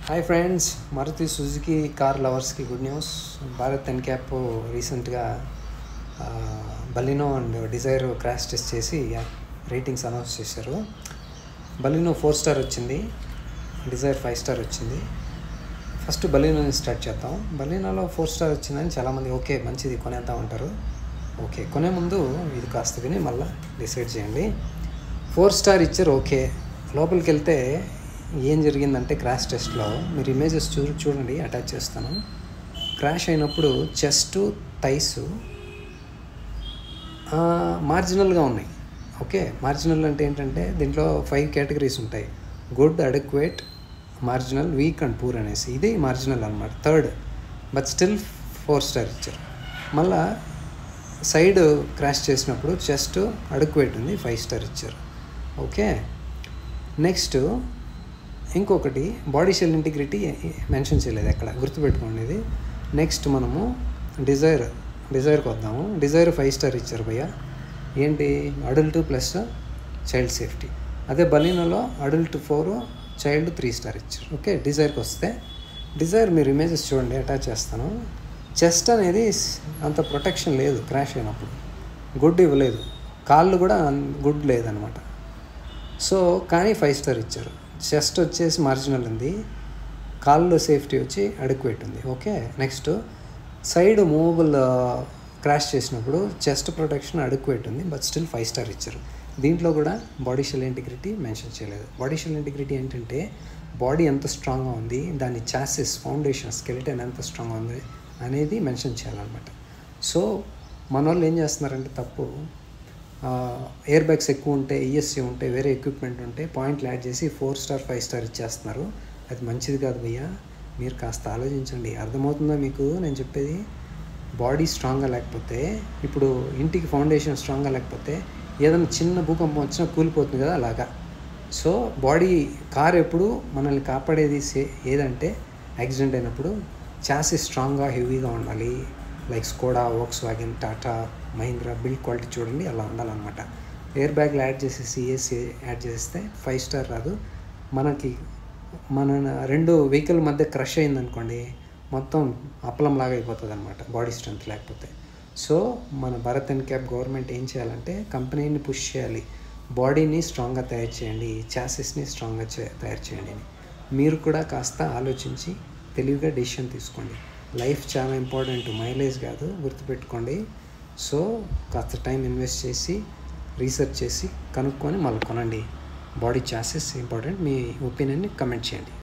Hi friends, Maruti Suzuki car లవర్స్కి good news. Bharat NCAP రీసెంట్గా Baleno and Dzire crash test చేసి ratings announce చేశారు. Baleno 4 star వచ్చింది, Dzire 5 star వచ్చింది. ఫస్ట్ బలినోని స్టార్ట్ చేద్దాం. బలినోలో 4 స్టార్ వచ్చిందని చాలామంది ఓకే మంచిది కొనేద్దాం అంటారు. ఓకే, కొనే ముందు ఇది కాస్త విని మళ్ళీ డిసైడ్ చేయండి. 4 స్టార్ ఇచ్చారు, ఓకే. లోపలికి వెళ్తే ఏం జరిగిందంటే క్రాష్ టెస్ట్లో మీరు ఇమేజెస్ చూడండి, అటాచ్ చేస్తాను. క్రాష్ అయినప్పుడు చెస్ట్ థైస్ మార్జినల్గా ఉన్నాయి. ఓకే, మార్జినల్ అంటే ఏంటంటే దీంట్లో 5 కేటగిరీస్ ఉంటాయి: good, adequate, marginal, week and poor అనేసి. ఇది మార్జినల్ అనమాట, థర్డ్. బట్ స్టిల్ 4 స్టార్ ఇచ్చారు. మళ్ళా సైడ్ క్రాష్ చేసినప్పుడు చెస్ట్ అడెక్వేట్ ఉంది, 5 స్టార్ ఇచ్చారు. ఓకే, నెక్స్ట్ ఇంకొకటి బాడీ షెల్ ఇంటిగ్రిటీ మెన్షన్ చేయలేదు ఎక్కడ, గుర్తుపెట్టుకోండి ఇది. నెక్స్ట్ మనము డిజైర్కి వద్దాము. డిజైర్ 5 స్టార్ ఇచ్చారు భయ్య. ఏంటి, అడల్ట్ ప్లస్ చైల్డ్ సేఫ్టీ. అదే బలినోలో అడల్ట్ 4, చైల్డ్ 3 స్టార్ ఇచ్చారు. ఓకే, డిజైర్కి వస్తే డిజైర్ మీరు ఇమేజెస్ చూడండి, అటాచ్ చేస్తాను. చెస్ట్ అనేది అంత ప్రొటెక్షన్ లేదు క్రాష్ అయినప్పుడు, గుడ్ ఇవ్వలేదు, కాళ్ళు కూడా గుడ్ లేదనమాట. సో కానీ 5 స్టార్ ఇచ్చారు. చెస్ట్ వచ్చేసి మార్జినల్ ఉంది, కాళ్ళు సేఫ్టీ వచ్చి అడెక్వేట్ ఉంది. Okay, next side movable crash చేసినప్పుడు చెస్ట్ ప్రొటెక్షన్ అడెక్వేట్ ఉంది, బట్ స్టిల్ 5 స్టార్ ఇచ్చారు. దీంట్లో కూడా బాడీ షెల్ ఇంటిగ్రిటీ మెన్షన్ చేయలేదు. బాడీ షెల్ ఇంటిగ్రిటీ ఏంటంటే బాడీ ఎంత స్ట్రాంగ్గా ఉంది, దాని చాసిస్ ఫౌండేషన్ స్కెలిటన్ ఎంత స్ట్రాంగ్గా ఉంది అనేది మెన్షన్ చేయాలన్నమాట. సో మన వాళ్ళు ఏం చేస్తున్నారంటే తప్పు, ఎయిర్ బ్యాగ్స్ ఎక్కువ ఉంటే, ఈఎస్సీ ఉంటే, వేరే ఎక్విప్మెంట్ ఉంటే పాయింట్లు యాడ్ చేసి 4 స్టార్ 5 స్టార్ ఇచ్చేస్తున్నారు. అది మంచిది కాదు భయ్య, మీరు కాస్త ఆలోచించండి. అర్థమవుతుందా మీకు నేను చెప్పేది? బాడీ స్ట్రాంగ్గా లేకపోతే, ఇప్పుడు ఇంటికి ఫౌండేషన్ స్ట్రాంగ్గా లేకపోతే ఏదైనా చిన్న భూకంపం వచ్చినా కూలిపోతుంది కదా, అలాగా. సో బాడీ కార్ ఎప్పుడు మనల్ని కాపాడేది ఏదంటే యాక్సిడెంట్ అయినప్పుడు చాసిస్ స్ట్రాంగ్గా హెవీగా ఉండాలి. Like Skoda, Volkswagen, Tata, Mahindra build quality చూడండి, అలా ఉండాలన్నమాట. ఎయిర్ బ్యాగ్లు యాడ్ చేసేసి ఈఎస్సీ యాడ్ చేస్తే 5 స్టార్ రాదు. మన 2 వెహికల్ మధ్య క్రష్ అయిందనుకోండి, మొత్తం అప్పలంలాగా అయిపోతుంది అనమాట, బాడీ స్ట్రెంత్ లేకపోతే. సో మన భారత్ ఎన్క్యాప్ గవర్నమెంట్ ఏం చేయాలంటే కంపెనీని పుష్ చేయాలి, బాడీని స్ట్రాంగ్గా తయారు చేయండి, చాసిస్ని స్ట్రాంగ్గా తయారు చేయండి అని. మీరు కూడా కాస్త ఆలోచించి తెలివిగా డెసిషన్ తీసుకోండి. లైఫ్ చాలా ఇంపార్టెంట్, మైలేజ్ కాదు, గుర్తుపెట్టుకోండి. సో కాస్త టైం ఇన్వెస్ట్ చేసి రీసెర్చ్ చేసి కనుక్కొని మళ్ళీ కొనండి. Body chassis important. మీ ఒపీనియన్ని కమెంట్ చేయండి.